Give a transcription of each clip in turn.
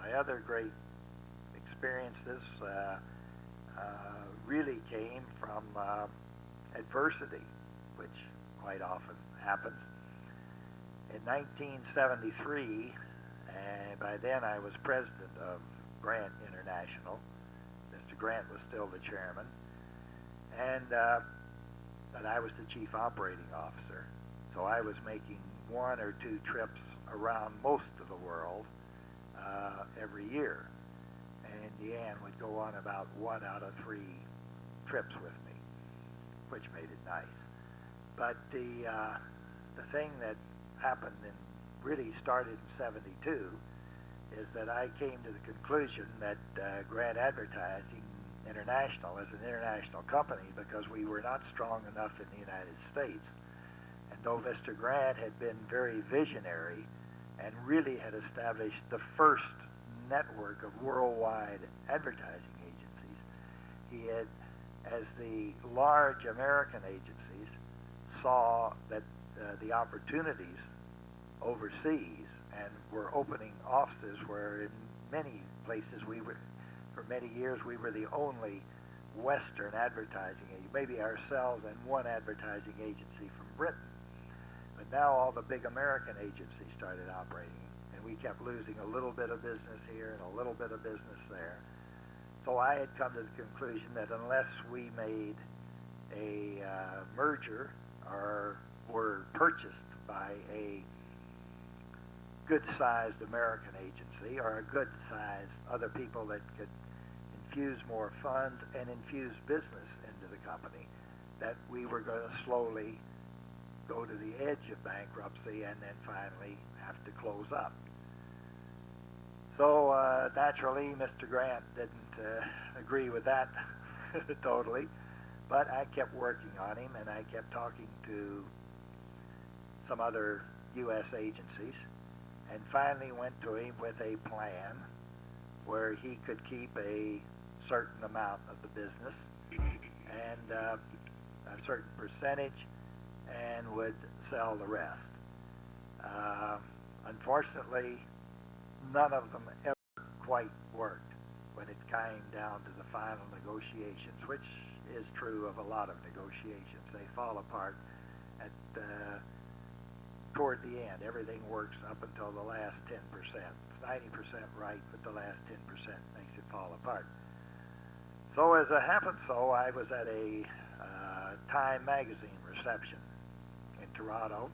my other great experiences really came from adversity, which quite often happens. In 1973, and by then I was president of Grant International. Mr. Grant was still the chairman, and but I was the chief operating officer. So I was making 1 or 2 trips around most of the world every year. And Deanne would go on about 1 out of 3 trips with me, which made it nice. But the thing that happened and really started in '72 is that I came to the conclusion that Grant Advertising International as an international company, because we were not strong enough in the United States. And though Mr. Grant had been very visionary and really had established the first network of worldwide advertising agencies, he had, as the large American agencies saw that the opportunities overseas and were opening offices where in many places we were, for many years, we were the only Western advertising agency, maybe ourselves and one advertising agency from Britain. But now all the big American agencies started operating, and we kept losing a little bit of business here and a little bit of business there. So I had come to the conclusion that unless we made a merger or were purchased by a good-sized American agency or a good-sized other people that could infuse more funds and infuse business into the company, that we were going to slowly go to the edge of bankruptcy and then finally have to close up. So naturally, Mr. Grant didn't agree with that totally, but I kept working on him, and I kept talking to some other U.S. agencies, and finally went to him with a plan where he could keep a certain amount of the business and a certain percentage and would sell the rest. Unfortunately, none of them ever quite worked when it came down to the final negotiations, which is true of a lot of negotiations. They fall apart at toward the end. Everything works up until the last 10%. 90% right, but the last 10% makes it fall apart. So as it happened, I was at a Time magazine reception in Toronto,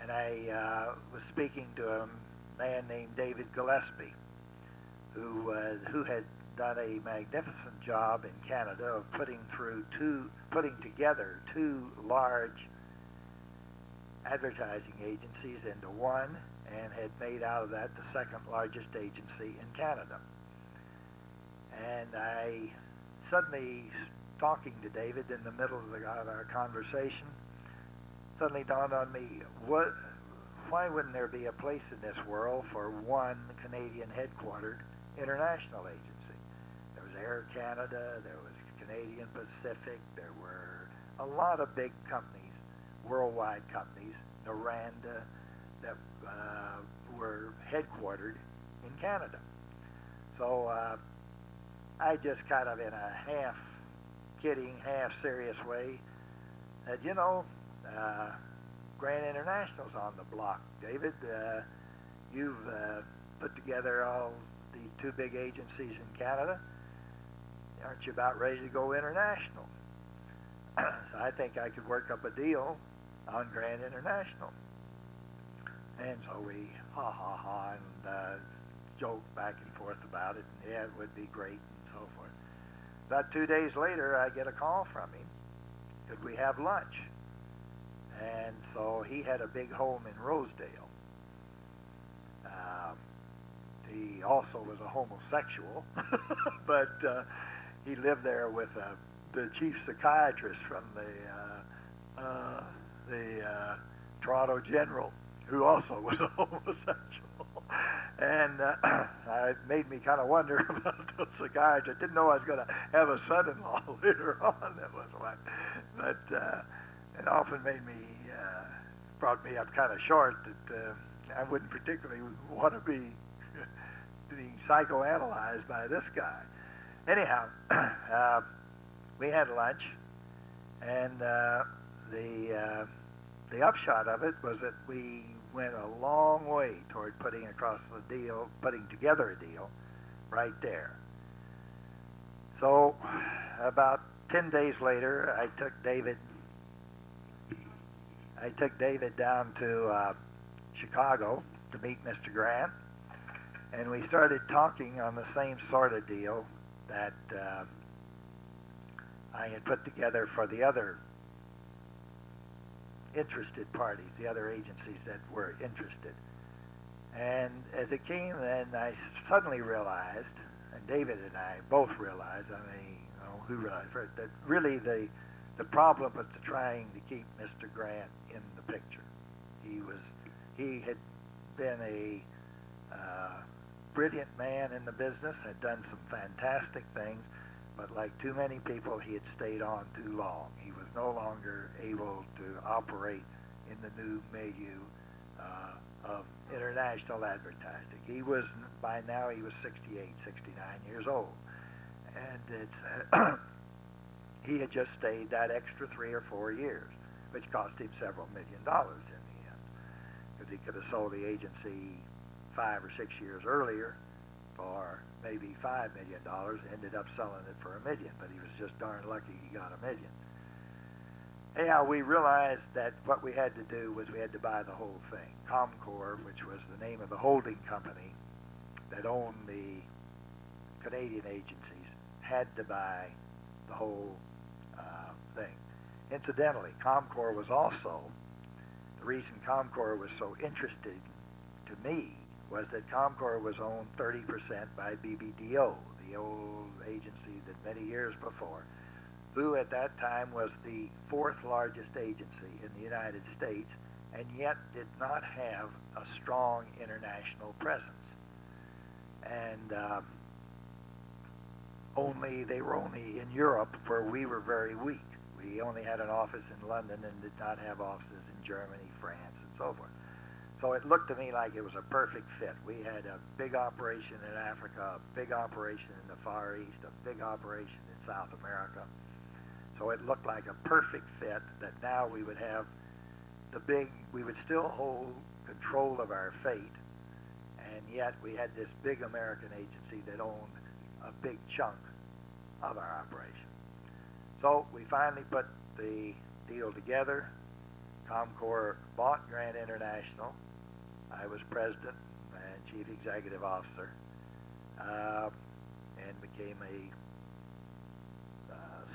and I was speaking to a man named David Gillespie, who had done a magnificent job in Canada of putting together 2 large advertising agencies into one, and had made out of that the second largest agency in Canada. And I suddenly, talking to David in the middle of our conversation, suddenly dawned on me, why wouldn't there be a place in this world for one Canadian headquartered international agency? There was Air Canada, there was Canadian Pacific, there were a lot of big companies, worldwide companies, Noranda, that were headquartered in Canada. So I just kind of in a half kidding, half serious way said, Grant International's on the block, David. You've put together all these 2 big agencies in Canada. Aren't you about ready to go international? So I think I could work up a deal on Grant International. And so we ha and joked back and forth about it, and yeah, it would be great and so forth. About 2 days later, I get a call from him. Could we have lunch? And so he had a big home in Rosedale. He also was a homosexual, but he lived there with the chief psychiatrist from the Toronto General, who also was a homosexual. And it made me kind of wonder about the psychiatrist. I didn't know I was going to have a son-in-law later on. That was what. But it often brought me up kind of short that I wouldn't particularly want to be the psychoanalyzed by this guy. Anyhow, we had lunch, and the upshot of it was that we went a long way toward putting together a deal right there. So about 10 days later, I took David down to Chicago to meet Mr. Grant, and we started talking on the same sort of deal that I had put together for the other interested parties, the other agencies that were interested. And as it came, then I suddenly realized, and David and I both realized, who realized first, that really the problem was trying to keep Mr. Grant in the picture. He had been a brilliant man in the business, had done some fantastic things, but like too many people, he had stayed on too long. He was no longer able to operate in the new milieu of international advertising. By now he was 68, 69 years old. And he had just stayed that extra 3 or 4 years, which cost him several $1 million in the end, because he could have sold the agency 5 or 6 years earlier for maybe $5 million, ended up selling it for $1 million, but he was just darn lucky he got $1 million. Anyhow, we realized that what we had to do was we had to buy the whole thing. Comcor, which was the name of the holding company that owned the Canadian agencies, had to buy the whole thing. Incidentally, Comcor was also, the reason Comcor was so interested to me was that Comcor was owned 30% by BBDO, the old agency that many years before, who at that time was the 4th largest agency in the United States, and yet did not have a strong international presence. And they were only in Europe, where we were very weak. We only had an office in London and did not have offices in Germany, France, and so forth. So it looked to me like it was a perfect fit. We had a big operation in Africa, a big operation in the Far East, a big operation in South America. So it looked like a perfect fit that now we would have we would still hold control of our fate, and yet we had this big American agency that owned a big chunk of our operation. So we finally put the deal together. Comcor bought Grant International. I was president and chief executive officer, and became a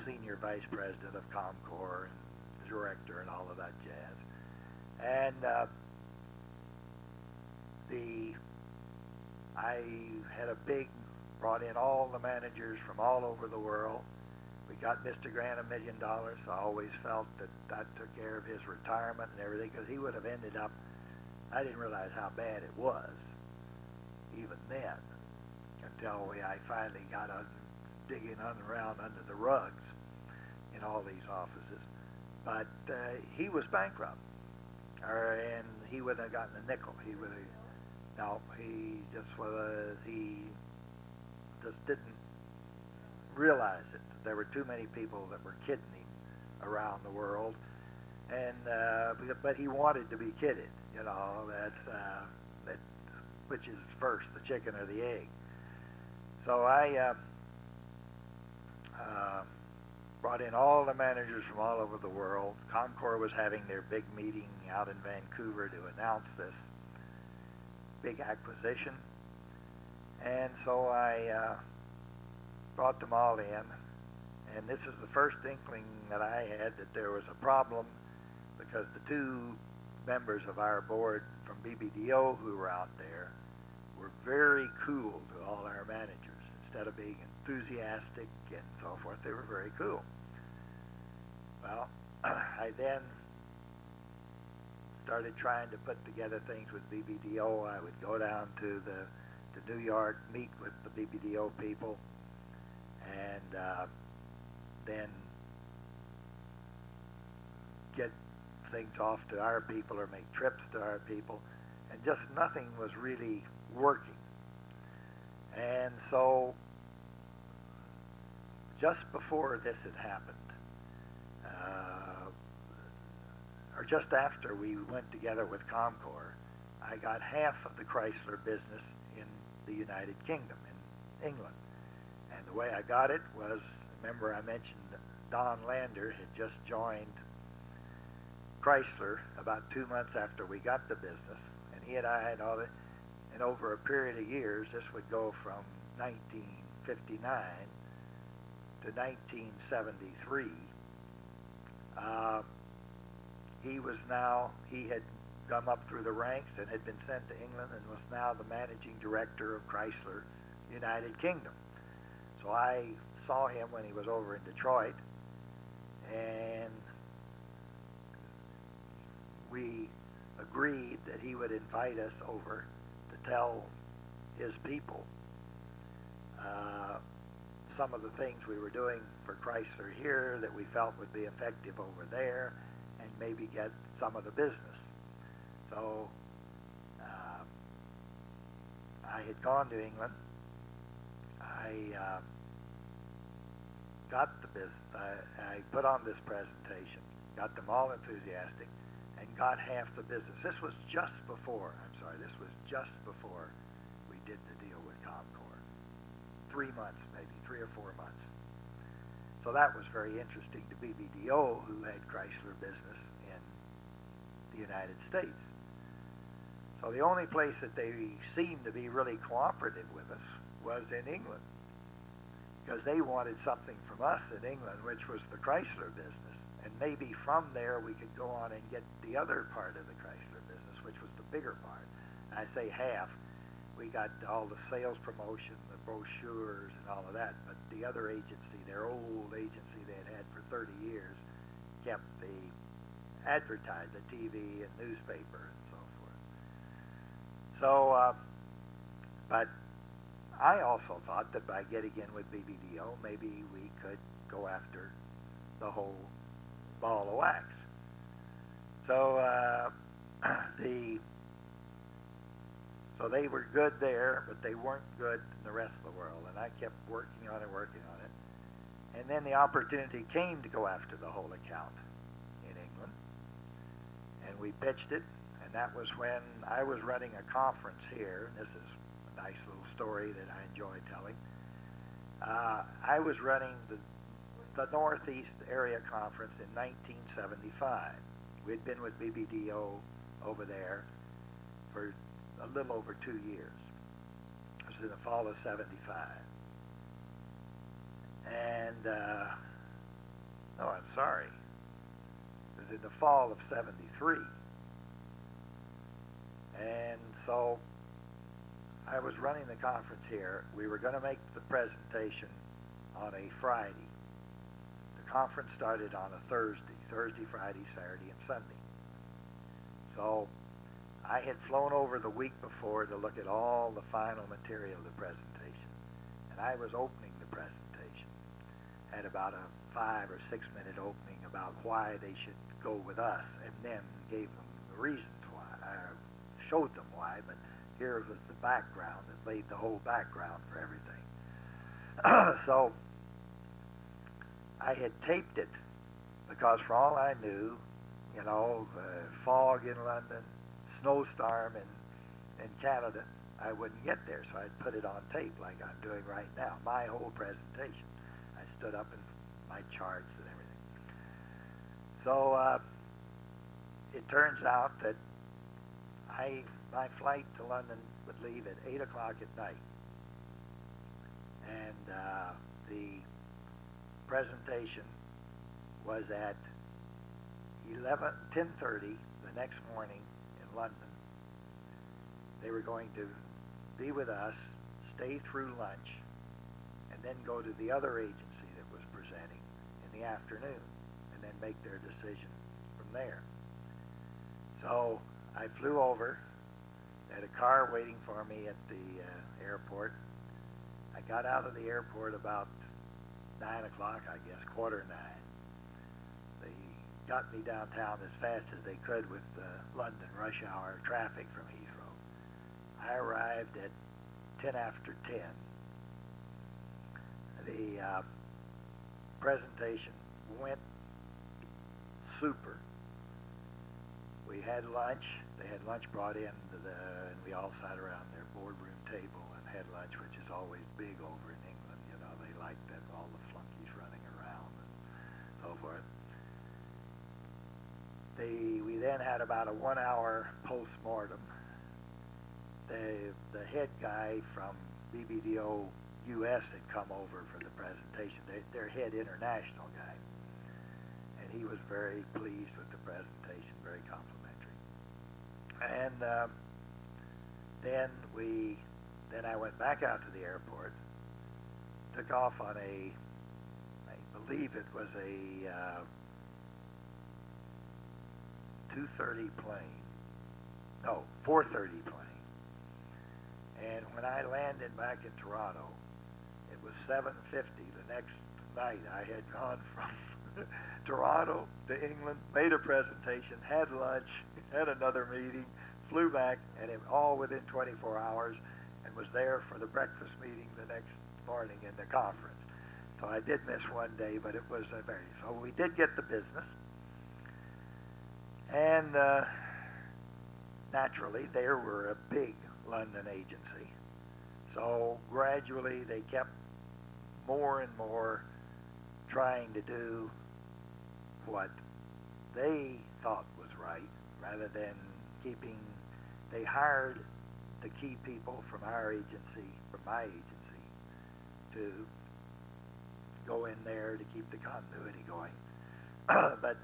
senior vice president of Comcor and director and all of that jazz. And I had brought in all the managers from all over the world. We got Mr. Grant $1 million. I always felt that took care of his retirement and everything, because he would have ended up, I didn't realize how bad it was even then, until I finally got digging around under the rugs in all these offices. But he was bankrupt, and he wouldn't have gotten a nickel. He just didn't realize it. There were too many people that were kidding him around the world, and but he wanted to be kidded. Which is first, the chicken or the egg. So I brought in all the managers from all over the world. Comcor was having their big meeting out in Vancouver to announce this big acquisition, and so I brought them all in, and this is the first inkling that I had that there was a problem, because the 2 members of our board from BBDO who were out there were very cool to all our managers. Instead of being enthusiastic and so forth, they were very cool. Well, I then started trying to put together things with BBDO. I would go down to New York, meet with the BBDO people, and then get things off to our people or make trips to our people, and just nothing was really working. And just before this had happened, or just after we went together with Comcor, I got half of the Chrysler business in the United Kingdom, in England. And the way I got it was, remember I mentioned Don Lander had just joined Chrysler about 2 months after we got the business, and he and I had all the, and over a period of years, this would go from 1959 to 1973, he had come up through the ranks and had been sent to England and was now the managing director of Chrysler United Kingdom. So I saw him when he was over in Detroit, and we agreed that he would invite us over to tell his people some of the things we were doing for Chrysler here that we felt would be effective over there, and maybe get some of the business. So I had gone to England. I got the business. I put on this presentation, got them all enthusiastic, and got half the business. This was just before we did the deal with Comcor. 3 months, maybe 3 or 4 months. So that was very interesting to BBDO, who had Chrysler business in the United States. So the only place that they seemed to be really cooperative with us was in England, because they wanted something from us in England, which was the Chrysler business. And maybe from there we could go on and get the other part of the Chrysler business, which was the bigger part. And I say half. We got all the sales promotion, the brochures, and all of that. But the other agency, their old agency they had for 30 years, kept the advertise, the TV and newspaper and so forth. So, but I also thought that by getting in with BBDO, maybe we could go after the whole ball of wax. So so they were good there, but they weren't good in the rest of the world. And I kept working on it. And then the opportunity came to go after the whole account in England. And we pitched it, and that was when I was running a conference here. And this is a nice little story that I enjoy telling. I was running the Northeast Area Conference in 1975. We'd been with BBDO over there for a little over 2 years. It was in the fall of 75. And, no, I'm sorry. It was in the fall of 73. And so I was running the conference here. We were going to make the presentation on a Friday. The conference started on a Thursday, Friday, Saturday, and Sunday. So I had flown over the week before to look at all the final material of the presentation. And I was opening the presentation. Had about a 5 or 6 minute opening about why they should go with us, and then gave them the reasons why. I showed them why, but here was the background that laid the whole background for everything. So I had taped it because for all I knew, you know, fog in London, snowstorm in Canada, I wouldn't get there. So I'd put it on tape like I'm doing right now, my whole presentation. I stood up in my charts and everything. So it turns out that my flight to London would leave at 8 o'clock at night. And the presentation was at 10:30 the next morning in London. They were going to be with us, stay through lunch, and then go to the other agency that was presenting in the afternoon, and then make their decision from there. So I flew over, had a car waiting for me at the airport. I got out of the airport about 9 o'clock, I guess, 8:45. They got me downtown as fast as they could with London rush hour traffic from Heathrow. I arrived at 10 after 10. presentation went super. We had lunch. They had lunch brought in, and we all sat around their boardroom table and had lunch, which is always big over in England. You know, they like that, all the flunkies running around and so forth. We then had about a 1 hour post-mortem. The head guy from BBDO US had come over for the presentation, their head international guy. And he was very pleased with the presentation, very complimentary. And then I went back out to the airport, took off on I believe it was a 2:30 plane, no, 4:30 plane. And when I landed back in Toronto, it was 7:50 the next night. I had gone from Toronto to England, made a presentation, had lunch, had another meeting, flew back, and it all within 24 hours, and was there for the breakfast meeting the next morning in the conference. So I did miss one day, but it was so we did get the business. And naturally, they were a big London agency. So gradually they kept more and more trying to do what they thought was right rather than they hired the key people from our agency, from my agency, to go in there to keep the continuity going. But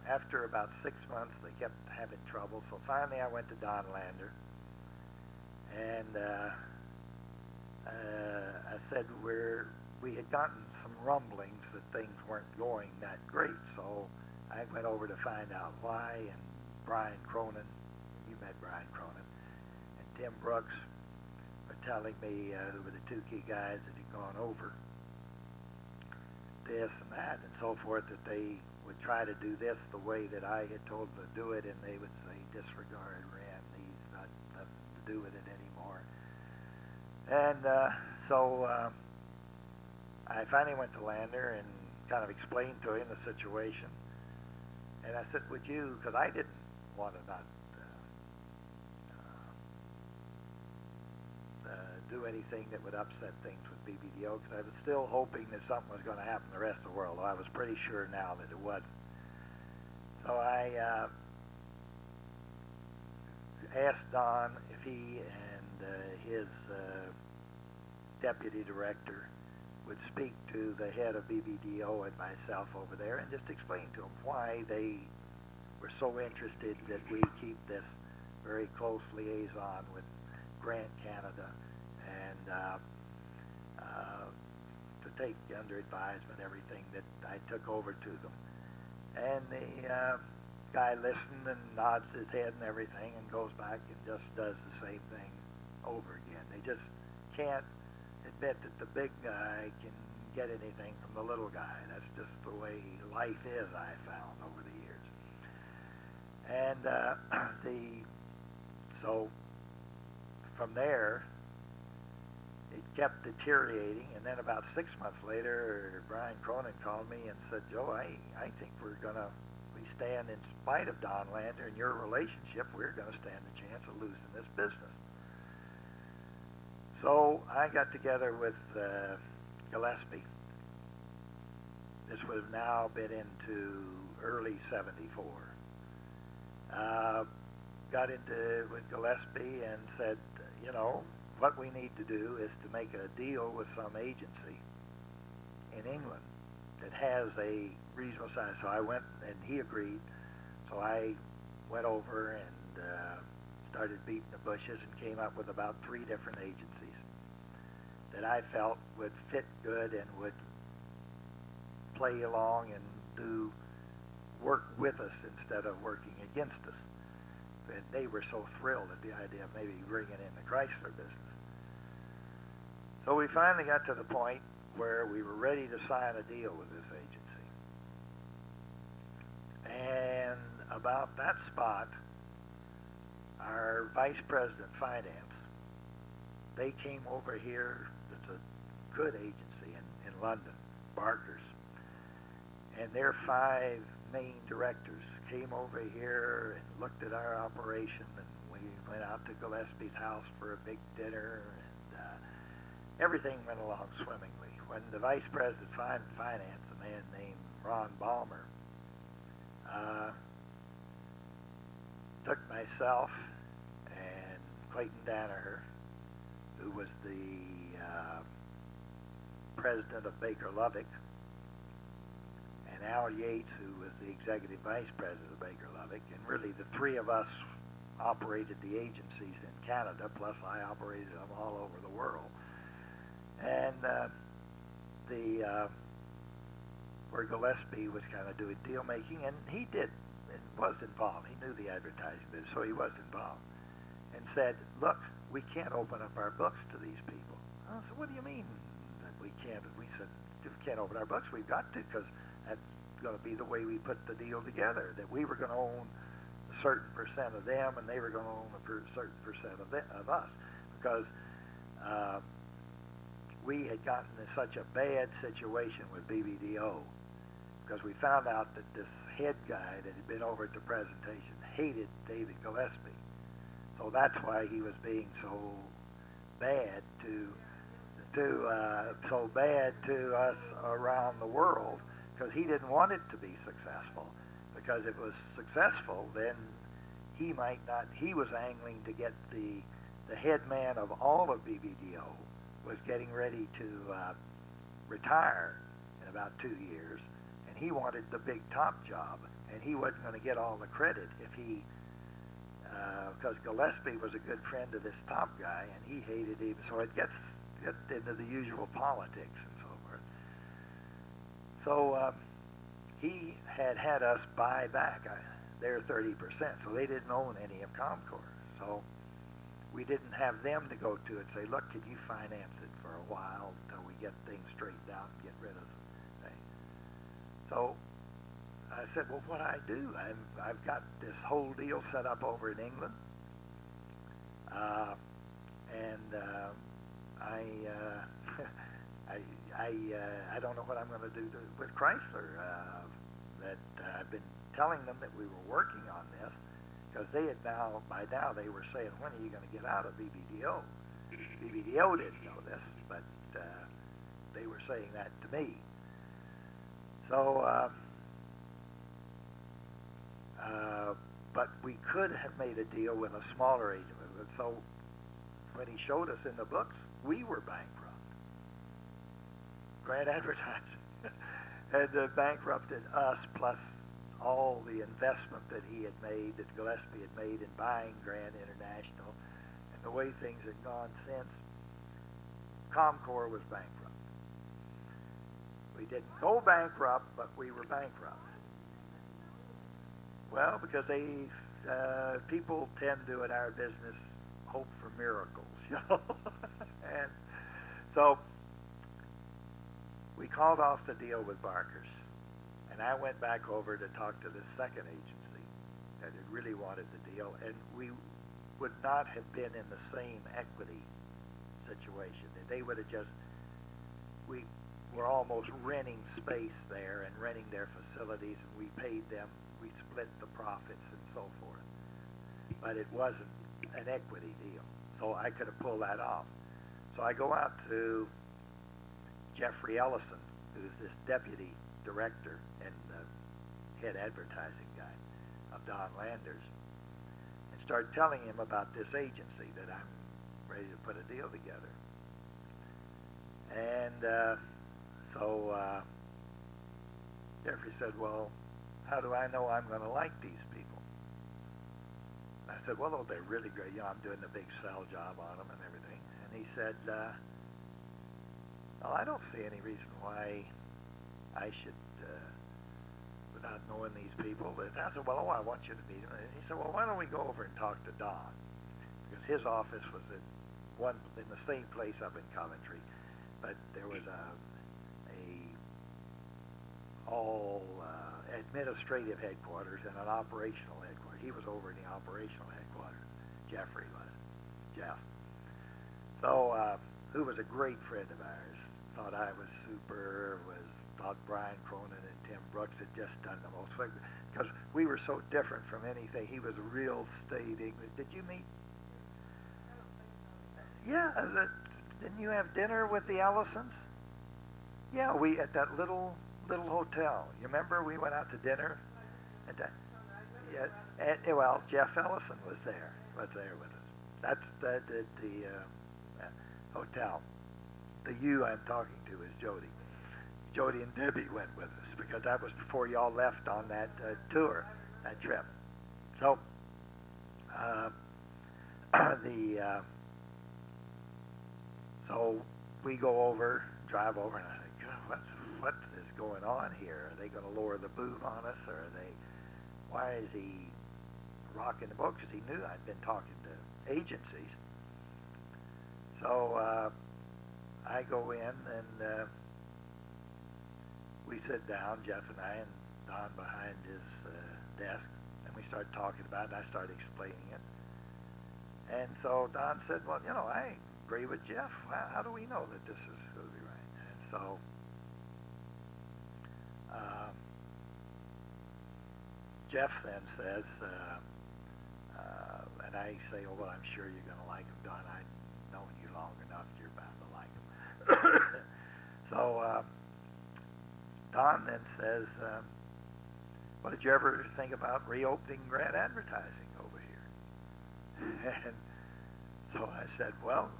after about 6 months, they kept having trouble. So finally I went to Don Lander, and I said we had gotten some rumblings that things weren't going that great. So I went over to find out why, and Brian Cronin, you met Brian Cronin, and Tim Brooks were telling me, who were the two key guys that had gone over this and that and so forth, that they would try to do this the way that I had told them to do it, and they would say, disregard Wren, he's not nothing to do with it anymore. And so I finally went to Lander and kind of explained to him the situation. And I said, would you, because I didn't want to not do anything that would upset things with BBDO, because I was still hoping that something was going to happen in the rest of the world. I was pretty sure now that it wasn't. So I asked Don if he and his deputy director would speak to the head of BBDO and myself over there and just explain to them why they were so interested that we keep this very close liaison with Grant Canada, and to take under advisement everything that I took over to them. And the guy listened and nods his head and everything and goes back and just does the same thing over again. They just can't admit that the big guy can get anything from the little guy. That's just the way life is, I found over the years. And so from there, it kept deteriorating, and then about 6 months later, Brian Cronin called me and said, Joe, I think we stand, in spite of Don Lander and your relationship, we're going to stand a chance of losing this business. So I got together with Gillespie. This would have now been into early '74. Got into with Gillespie and said, you know, what we need to do is to make a deal with some agency in England that has a reasonable size. So I went, and he agreed. So I went over and started beating the bushes and came up with about 3 different agencies that I felt would fit good and would play along and work with us instead of working against us. And they were so thrilled at the idea of maybe bringing in the Chrysler business. So we finally got to the point where we were ready to sign a deal with this agency. And about that spot, our vice president finance, they came over here. It's a good agency in London, Barkers. And their 5 main directors came over here and looked at our operation, and we went out to Gillespie's house for a big dinner, and everything went along swimmingly. When the vice president of finance, a man named Ron Balmer, took myself and Clayton Danaher, who was the president of Baker Lubbock, and Al Yates, who was the executive vice president of Baker Lubbock, and really the 3 of us operated the agencies in Canada, plus I operated them all over the world. And where Gillespie was kind of doing deal making, and he did and was involved. He knew the advertising business, so he was involved, and said, "Look, we can't open up our books to these people." I said, "What do you mean that we can't?" We said, "If we can't open our books, we've got to, because that's going to be the way we put the deal together, that we were going to own a certain percent of them and they were going to own a certain percent of us, because we had gotten in such a bad situation with BBDO, because we found out that this head guy that had been over at the presentation hated David Gillespie. So that's why he was being so bad to us around the world, because he didn't want it to be successful. Because if it was successful, then he might not. He was angling to get the head man of all of BBDO was getting ready to retire in about 2 years, and he wanted the big top job, and he wasn't going to get all the credit if he, because Gillespie was a good friend of this top guy, and he hated him. So it gets into the usual politics and so forth. So he had us buy back their 30%, so they didn't own any of Comcor. So we didn't have them to go to and say, "Look, can you finance it for a while until we get things straightened out and get rid of the thing?" So I said, "Well, what I do? I've got this whole deal set up over in England, and I don't know what I'm going to do with Chrysler. That I've been telling them that we were working on this, because they had by now they were saying, when are you going to get out of BBDO? BBDO didn't know this, but they were saying that to me. So, but we could have made a deal with a smaller agent. So when he showed us in the books, we were bankrupt. Grant Advertising had bankrupted us, plus all the investment that he had made, that Gillespie had made in buying Grant International, and the way things had gone since. Comcor was bankrupt. We didn't go bankrupt, but we were bankrupt. Well, because people tend to, in our business, hope for miracles, you know. And so we called off the deal with Barkers, and I went back over to talk to the second agency that had really wanted the deal, and we would not have been in the same equity situation. They would have just, we were almost renting space there and renting their facilities, and we paid them, we split the profits and so forth. But it wasn't an equity deal, so I could have pulled that off. So I go out to Jeffrey Ellison, who's this deputy director and the head advertising guy of Don Landers, and start telling him about this agency that I'm ready to put a deal together. And so Jeffrey said, "Well, how do I know I'm going to like these people?" I said, "Well, they're really great. You know, I'm doing the big sell job on them and everything." And he said, "Well, I don't see any reason why I should, without knowing these people." But I said, "Well, I want you to meet them." And he said, "Well, why don't we go over and talk to Don?" Because his office was in the same place up in Coventry, but there was a all administrative headquarters and an operational headquarters. He was over in the operational headquarters. Jeffrey was, Jeff. So, who was a great friend of ours, thought I was super, was about Brian Cronin and Tim Brooks had just done the most, because we were so different from anything. He was a real state English. Did you meet? Yeah, didn't you have dinner with the Ellisons? Yeah, we at that little hotel. You remember we went out to dinner? At that, yeah, well, Jeff Ellison was there with us. That's at the hotel. The you I'm talking to is Jody. Jody and Debbie went with us because that was before y'all left on that tour, that trip. So so we drive over, and I think, God, what is going on here? Are they going to lower the boom on us, or are they? Why is he rocking the boat? Because he knew I'd been talking to agencies. So I go in, and we sit down, Jeff and I, and Don behind his desk, and we start talking about it, and I start explaining it. And so Don said, well, I agree with Jeff. How do we know that this is going to be right? And so Jeff then says, and I say, oh, well, I'm sure you're going to like him, Don. I've known you long enough. You're bound to like him. So Don then says, well, did you ever think about reopening grant advertising over here? And so I said, well,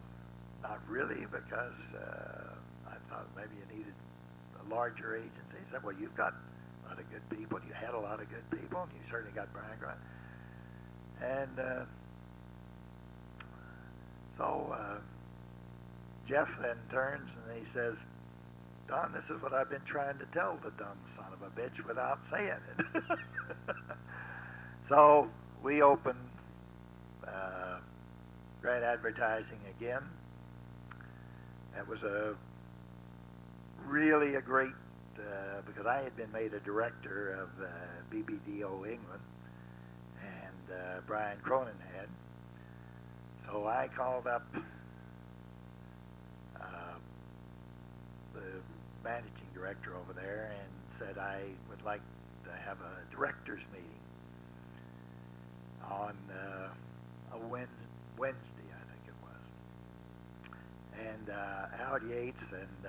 not really, because I thought maybe you needed a larger agency. He said, well, you've got a lot of good people. You had a lot of good people, and you certainly got Brian Grant. And so Jeff then turns and he says, Don, this is what I've been trying to tell the dumb son of a bitch without saying it. So we opened grant advertising again. It was really a great, because I had been made a director of BBDO England, and Brian Cronin had. So I called up the managing director over there and said I would like to have a directors meeting on a Wednesday, I think it was. And Al Yates and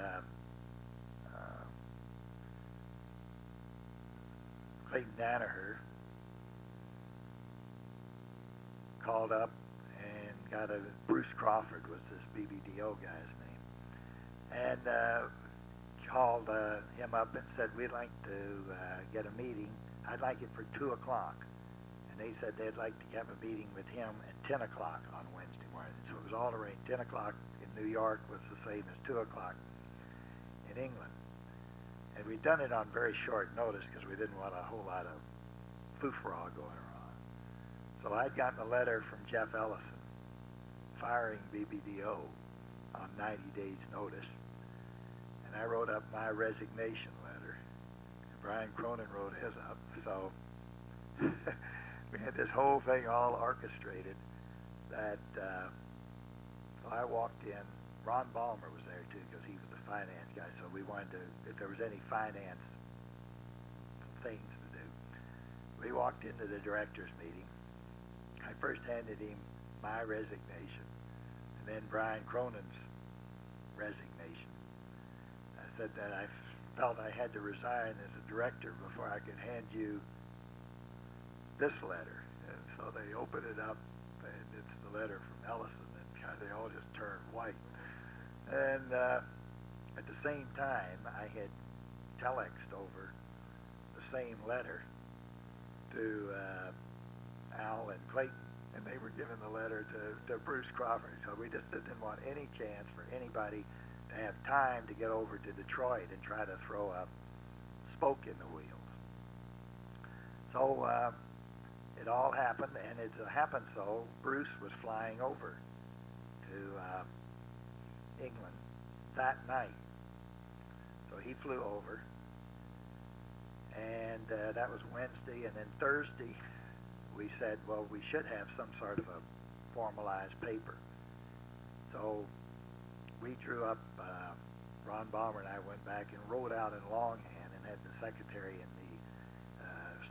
Clayton Danaher called up and got Bruce Crawford was this BBDO guy's name, and called him up and said, we'd like to get a meeting. I'd like it for 2 o'clock. And they said they'd like to have a meeting with him at 10 o'clock on Wednesday morning. So it was all arranged. 10 o'clock in New York was the same as 2 o'clock in England. And we'd done it on very short notice because we didn't want a whole lot of foo-fra going on. So I'd gotten a letter from Jeff Ellison firing BBDO on 90 days notice. And I wrote up my resignation letter. And Brian Cronin wrote his up. So we had this whole thing all orchestrated that so I walked in. Ron Ballmer was there too because he was the finance guy. So we wanted to, if there was any finance things to do. We walked into the directors meeting. I first handed him my resignation and then Brian Cronin's resignation. I said that I felt I had to resign as a director before I could hand you this letter. And so they opened it up, and it's the letter from Ellison, and they all just turned white. And at the same time, I had telexed over the same letter to Al and Clayton, and they were giving the letter to Bruce Crawford. So we just didn't want any chance for anybody to have time to get over to Detroit and try to throw a spoke in the wheels. So it all happened, and it happened so Bruce was flying over to England that night. So he flew over, and that was Wednesday, and then Thursday we said, well, we should have some sort of a formalized paper. So we drew up Ron Balmer and I went back and wrote out in longhand and had the secretary and the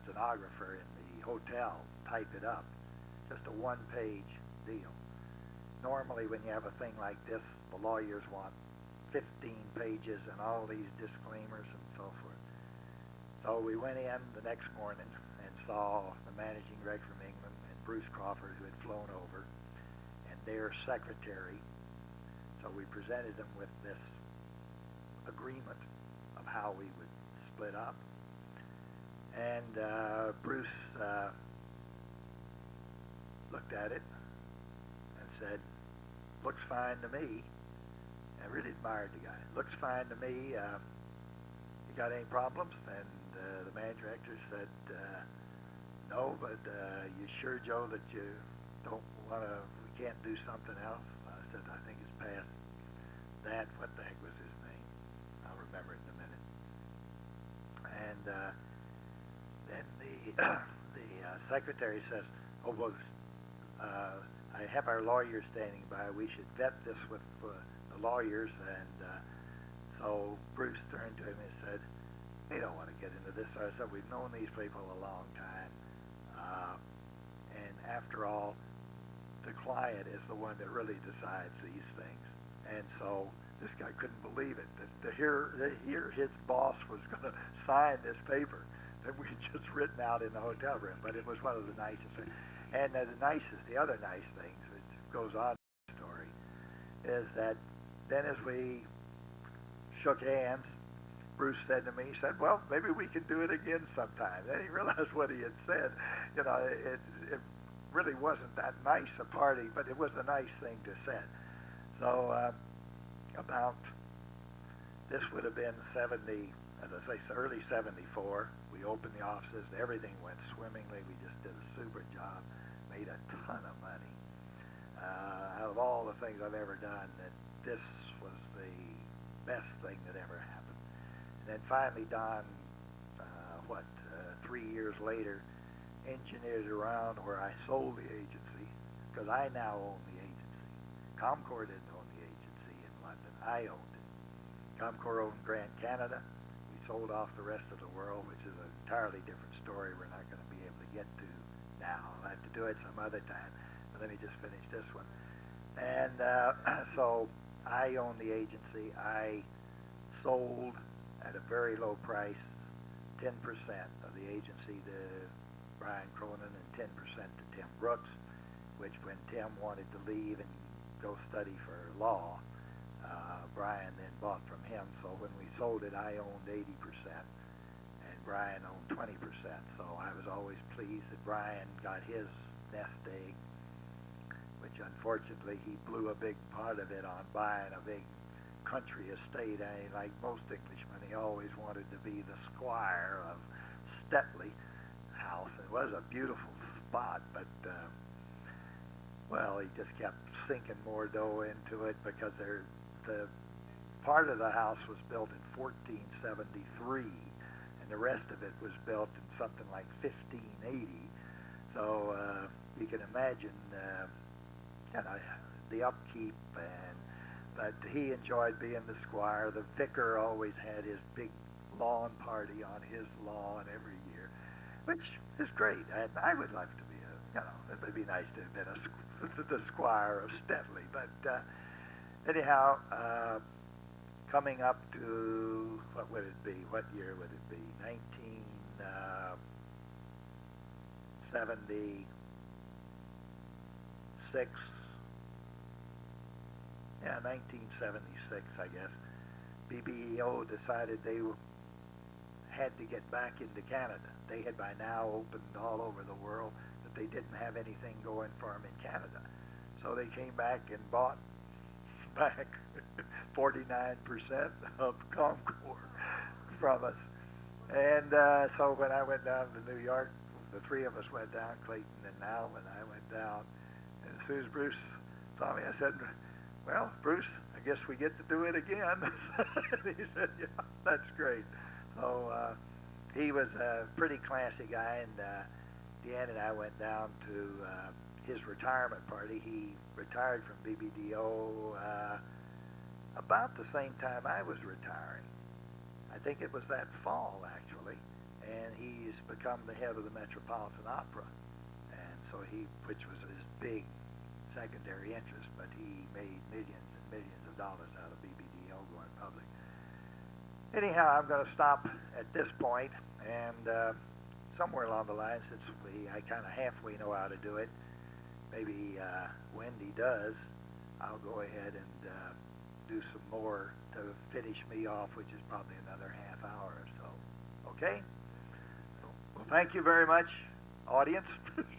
stenographer in the hotel type it up. Just a one-page deal. Normally when you have a thing like this, the lawyers want 15 pages and all these disclaimers and so forth. So we went in the next morning and saw the managing director from England and Bruce Crawford, who had flown over, and their secretary. So we presented them with this agreement of how we would split up. And Bruce looked at it and said, "Looks fine to me." I really admired the guy. "Looks fine to me. You got any problems?" And the managing director said, "No, but you sure, Joe, that you don't want to, we can't do something else?" I said, "I think it's past that." What the heck was his name? I'll remember it in a minute. And then the secretary says, "Oh, well, I have our lawyers standing by. We should vet this with the lawyers." And so Bruce turned to him and said, "We don't want to get into this." So I said, "We've known these people a long time. And after all, the client is the one that really decides these things." And so this guy couldn't believe it, that to hear his boss was going to sign this paper that we had just written out in the hotel room. But it was one of the nicest things. And the other nice things, which goes on in the story, is that then as we shook hands, Bruce said to me, he said, "Well, maybe we can do it again sometime." Then he realized what he had said. You know, it really wasn't that nice a party, but it was a nice thing to say. So about, this would have been 70, as I say, early 74. We opened the offices. Everything went swimmingly. We just did a super job. Made a ton of money. Out of all the things I've ever done, that this was the best thing that ever happened. And then finally Don, 3 years later, engineered around where I sold the agency, because I now own the agency. Comcor didn't own the agency in London. I owned it. Comcor owned Grant Canada. We sold off the rest of the world, which is an entirely different story we're not going to be able to get to now. I'll have to do it some other time. But let me just finish this one. And so I owned the agency. I sold at a very low price 10% of the agency to Brian Cronin and 10% to Tim Brooks, which when Tim wanted to leave and go study for law, Brian then bought from him. So when we sold it, I owned 80% and Brian owned 20%. So I was always pleased that Brian got his nest egg, which unfortunately he blew a big part of it on buying a big country estate. Like most Englishmen, he always wanted to be the squire of Stetley House. It was a beautiful spot, but well, he just kept sinking more dough into it because the part of the house was built in 1473, and the rest of it was built in something like 1580. So you can imagine the upkeep, but he enjoyed being the squire. The vicar always had his big lawn party on his lawn every year, which is great. And I would love to be it would be nice to have been the squire of Stetley. But anyhow, coming up to, what would it be? What year would it be? 1976. Yeah, 1976, I guess. BBEO decided they had to get back into Canada. They had by now opened all over the world, but they didn't have anything going for them in Canada. So they came back and bought back 49% of Comcor from us. And so when I went down to New York, the three of us went down, Clayton and Al, and I went down. And as soon as Bruce saw me, I said, "Well, Bruce, I guess we get to do it again." And he said, "Yeah, that's great." So he was a pretty classy guy, and Deanne and I went down to his retirement party. He retired from BBDO, about the same time I was retiring. I think it was that fall, actually, and he's become the head of the Metropolitan Opera, and so which was his big secondary interest, but he made millions and millions of dollars out of BBDO going public. Anyhow, I'm going to stop at this point, and somewhere along the line, since I kind of halfway know how to do it, maybe Wendy does, I'll go ahead and do some more to finish me off, which is probably another half hour or so. Okay? Well, thank you very much, audience.